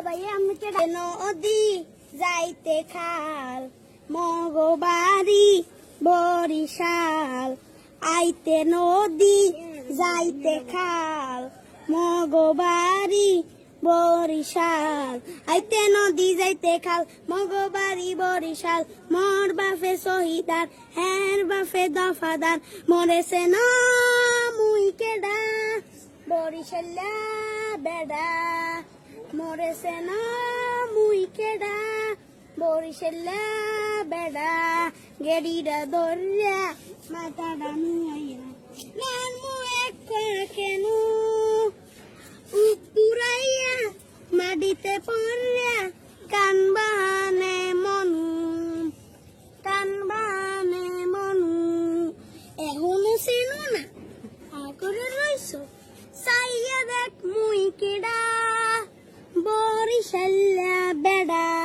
ভাই আমি নদী যাইতে খাল মগবাড়ি বরিশাল আইতে নদী যাইতে খাল মগবাড়ি বরিশাল আইতে নদী যাইতে খাল মগবাড়ি বরিশাল মোর বাপে শহীদার হের বাপে দফাদার মরেছে না মুই কেডা বরিশাল্লা বেডা মরেছে না মুই কেডা বরিশাল্লা বেডা গেড়িটা ধরিয়া মাথাটা নুয়াইয়া নান মু এক কেন পুরাইয়া মাটিতে পড়িয়া কান বাহানে মনু এখনো চেনো না আগরে রইছ চাইয়া দেখ মুই কেডা বরিশাল্লা বেডা।